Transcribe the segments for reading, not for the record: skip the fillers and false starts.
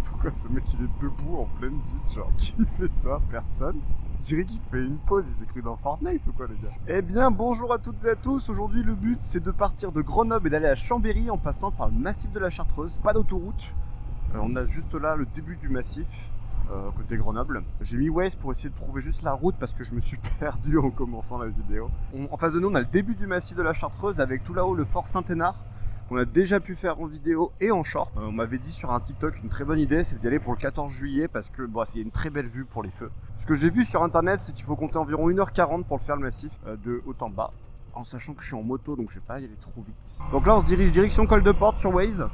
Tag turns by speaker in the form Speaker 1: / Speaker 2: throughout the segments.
Speaker 1: Pourquoi ce mec il est debout en pleine ville, genre qui fait ça? Personne. Je dirais qu'il fait une pause, il s'écrit dans Fortnite ou quoi les gars? Eh bien bonjour à toutes et à tous, aujourd'hui le but c'est de partir de Grenoble et d'aller à Chambéry en passant par le massif de la Chartreuse. Pas d'autoroute, on a juste là le début du massif. Côté Grenoble. J'ai mis Waze pour essayer de trouver juste la route parce que je me suis perdu en commençant la vidéo. En face de nous on a le début du massif de la Chartreuse avec tout là-haut le fort Saint-Hénard qu'on a déjà pu faire en vidéo et en short. On m'avait dit sur un TikTok une très bonne idée, c'est d'y aller pour le 14 juillet parce que bon, c'est une très belle vue pour les feux. Ce que j'ai vu sur internet c'est qu'il faut compter environ 1h40 pour le faire le massif de haut en bas. En sachant que je suis en moto donc je vais pas y aller trop vite. Donc là on se dirige direction Col de Porte sur Waze.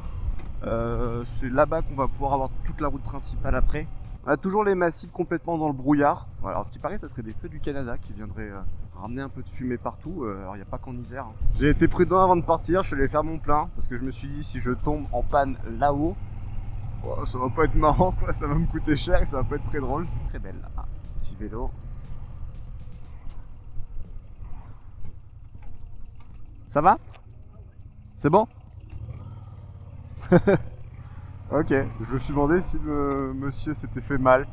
Speaker 1: C'est là-bas qu'on va pouvoir avoir toute la route principale après. On a toujours les massifs complètement dans le brouillard. Voilà, alors ce qui paraît, ça serait des feux du Canada qui viendraient ramener un peu de fumée partout. Alors il n'y a pas qu'en Isère. Hein. J'ai été prudent avant de partir, je suis allé faire mon plein parce que je me suis dit si je tombe en panne là-haut, oh, ça va pas être marrant quoi, ça va me coûter cher et ça va pas être très drôle. Très belle là, ah, petit vélo. Ça va? C'est bon? Ok, je me suis demandé si le monsieur s'était fait mal.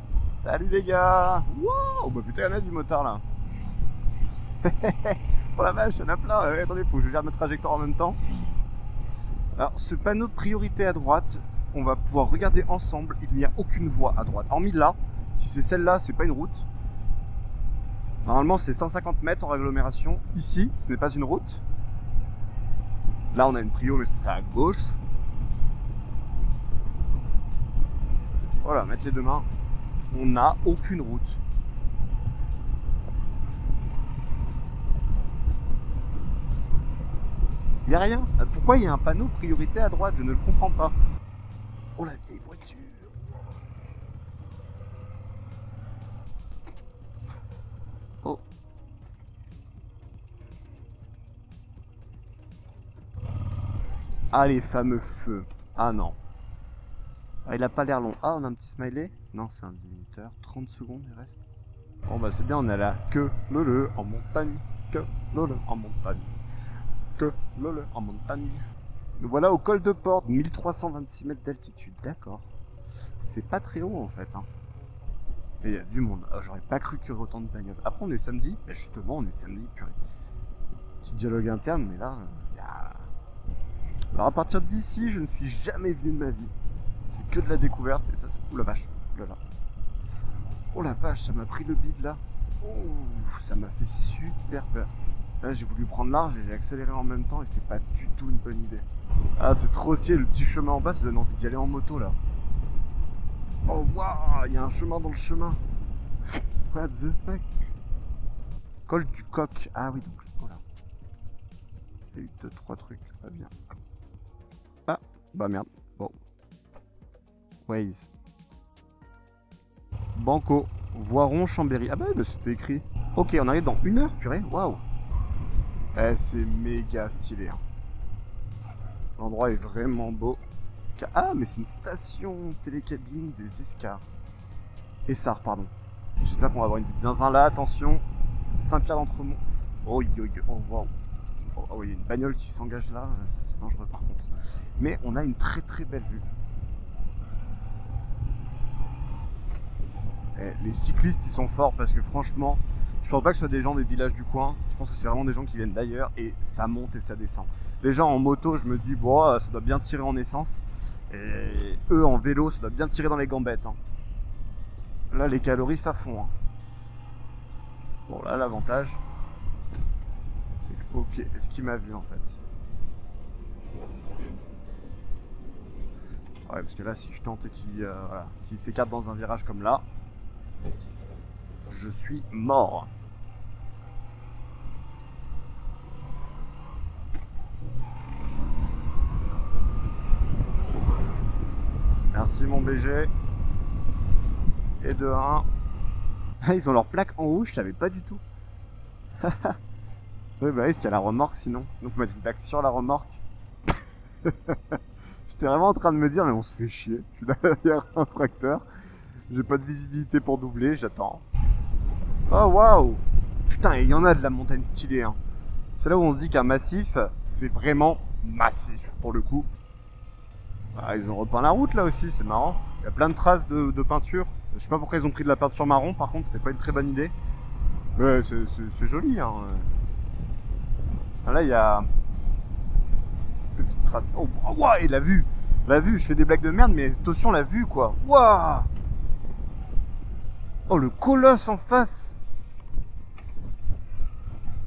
Speaker 1: Salut les gars! Wow! Bah putain, y'en a du motard là! Oh la vache, y'en a plein! Attendez, faut que je gère ma trajectoire en même temps. Alors, ce panneau priorité à droite, on va pouvoir regarder ensemble. Il n'y a aucune voie à droite. Hormis là, si c'est celle-là, c'est pas une route. Normalement, c'est 150 mètres en agglomération. Ici, ce n'est pas une route. Là, on a une prio, mais ce serait à gauche. Voilà, mettre les deux mains. On n'a aucune route. Il n'y a rien. Pourquoi il y a un panneau priorité à droite? Je ne le comprends pas. Oh la vieille voiture. Oh. Ah les fameux feux. Ah non. Ah, il a pas l'air long. Ah, on a un petit smiley. Non, c'est un diminuteur. 30 secondes, il reste. Bon, bah, c'est bien, on a la queue le en montagne. Que le en montagne. Que le en montagne. Nous voilà au col de Porte, 1326 mètres d'altitude. D'accord. C'est pas très haut en fait. Hein. Et il y a du monde. Ah, j'aurais pas cru qu'il y aurait autant de bagnoles. Après, on est samedi. Bah, justement, on est samedi, purée. Petit dialogue interne, mais là, il y a. Alors, à partir d'ici, je ne suis jamais venu de ma vie. C'est que de la découverte et ça c'est... Ouh la vache, oh là là. Oh la vache, ça m'a pris le bide là. Oh, ça m'a fait super peur. Là j'ai voulu prendre large et j'ai accéléré en même temps et c'était pas du tout une bonne idée. Ah c'est trop stylé, le petit chemin en bas ça donne envie d'y aller en moto là. Oh waouh, il y a un chemin dans le chemin. What the fuck. Col du Coq, ah oui donc voilà. Il y a eu 2-3 trucs, pas bien. Ah, bah merde, bon. Waze. Banco, Voiron, Chambéry. Ah bah c'était écrit. Ok, on arrive dans 1 heure, purée. Waouh. Eh, c'est méga stylé. Hein. L'endroit est vraiment beau. Ah, mais c'est une station télécabine des Escars. Essarts, pardon. J'espère qu'on va avoir une vue de zinzin là. Attention. Saint-Pierre d'Entremont. Oh, oh, waouh. Oh, oui, il y a une bagnole qui s'engage là. C'est dangereux par contre. Mais on a une très très belle vue. Les cyclistes ils sont forts parce que franchement je pense pas que ce soit des gens des villages du coin, je pense que c'est vraiment des gens qui viennent d'ailleurs et ça monte et ça descend. Les gens en moto je me dis bon ça doit bien tirer en essence et eux en vélo ça doit bien tirer dans les gambettes hein. Là les calories ça fond hein. Bon là l'avantage c'est que ok, est-ce qu'il m'a vu en fait? Ouais parce que là si je tentais qu'il voilà, s'il s'écarte dans un virage comme là, je suis mort. Merci mon BG. Et de 1. Ils ont leur plaque en rouge, je savais pas du tout. Oui bah oui, parce qu'il y a la remorque sinon. Sinon faut mettre une plaque sur la remorque. J'étais vraiment en train de me dire mais on se fait chier. Je suis derrière un tracteur. J'ai pas de visibilité pour doubler, j'attends. Oh waouh. Putain, il y en a de la montagne stylée. Hein. C'est là où on se dit qu'un massif, c'est vraiment massif pour le coup. Ah, ils ont repeint la route là aussi, c'est marrant. Il y a plein de traces de peinture. Je sais pas pourquoi ils ont pris de la peinture marron, par contre c'était pas une très bonne idée. Mais c'est joli hein. Ah, là il y a une petite trace. Oh, oh ouah, et la vue. La vue, je fais des blagues de merde, mais attention la vue quoi. Waouh. Oh le colosse en face.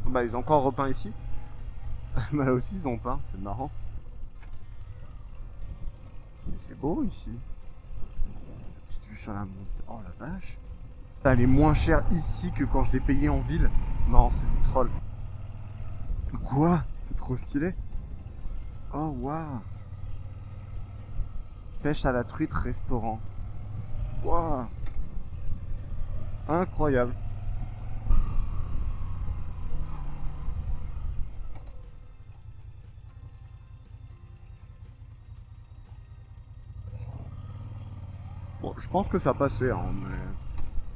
Speaker 1: Bah ils ont encore repeint ici. Bah là aussi ils ont peint, c'est marrant. Mais c'est beau ici. Petite vue sur la montagne. Oh la vache. Elle est moins chère ici que quand je l'ai payé en ville. Non, c'est du troll. Quoi? C'est trop stylé. Oh waouh. Pêche à la truite restaurant. Waouh. Incroyable. Bon, je pense que ça passait, hein, mais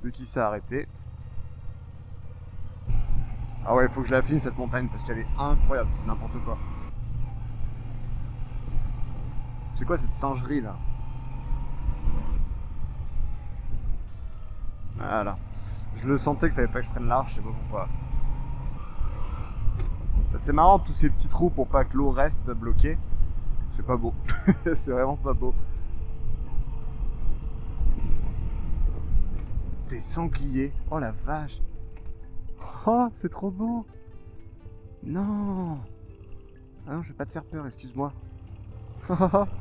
Speaker 1: vu qu'il s'est arrêté. Ah ouais, il faut que je la filme cette montagne parce qu'elle est incroyable, c'est n'importe quoi. C'est quoi cette singerie là? Voilà. Je le sentais qu'il fallait pas que je prenne large, je sais pas pourquoi. C'est marrant tous ces petits trous pour pas que l'eau reste bloquée. C'est pas beau. C'est vraiment pas beau. Des sangliers. Oh la vache. Oh, c'est trop beau. Non. Ah non, je vais pas te faire peur, excuse-moi.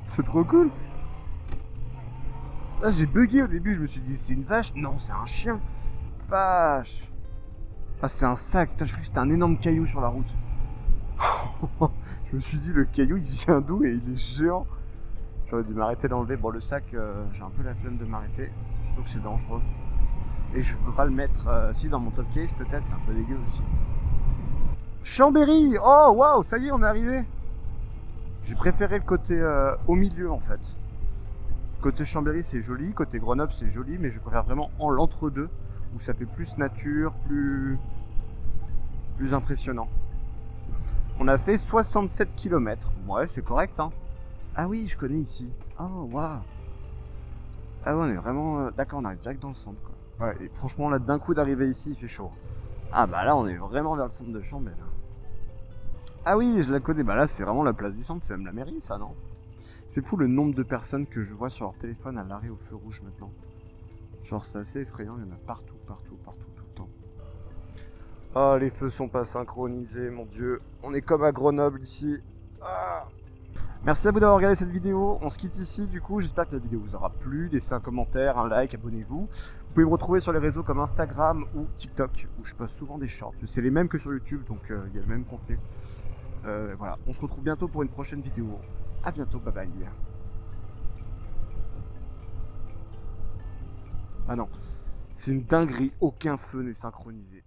Speaker 1: C'est trop cool. Là, j'ai bugué au début, je me suis dit c'est une vache. Non, c'est un chien. Vache. Ah, c'est un sac. Putain, j'ai cru que c'était un énorme caillou sur la route. Je me suis dit le caillou il vient d'où et il est géant. J'aurais dû m'arrêter d'enlever. Bon, le sac, j'ai un peu la flemme de m'arrêter. Surtout que c'est dangereux. Et je peux pas le mettre si dans mon top case peut-être, c'est un peu dégueu aussi. Chambéry. Oh waouh, ça y est, on est arrivé. J'ai préféré le côté au milieu en fait. Côté Chambéry c'est joli, côté Grenoble c'est joli, mais je préfère vraiment en l'entre-deux où ça fait plus nature, plus impressionnant. On a fait 67 km. Ouais, c'est correct hein. Ah oui, je connais ici. Oh waouh. Ah ouais, on est vraiment d'accord, on arrive direct dans le centre quoi. Ouais, et franchement là d'un coup d'arriver ici, il fait chaud. Ah bah là on est vraiment vers le centre de Chambéry. Ah oui, je la connais. Bah là, c'est vraiment la place du centre, c'est même la mairie, ça, non? C'est fou le nombre de personnes que je vois sur leur téléphone à l'arrêt au feu rouge maintenant. Genre, c'est assez effrayant, il y en a partout, partout, partout, tout le temps. Ah, les feux sont pas synchronisés, mon dieu. On est comme à Grenoble ici. Ah. Merci à vous d'avoir regardé cette vidéo. On se quitte ici, du coup. J'espère que la vidéo vous aura plu. Laissez un commentaire, un like, abonnez-vous. Vous pouvez me retrouver sur les réseaux comme Instagram ou TikTok, où je poste souvent des shorts. C'est les mêmes que sur YouTube, donc il y a le même contenu. Voilà, on se retrouve bientôt pour une prochaine vidéo. A bientôt, bye bye. Ah non, c'est une dinguerie, aucun feu n'est synchronisé.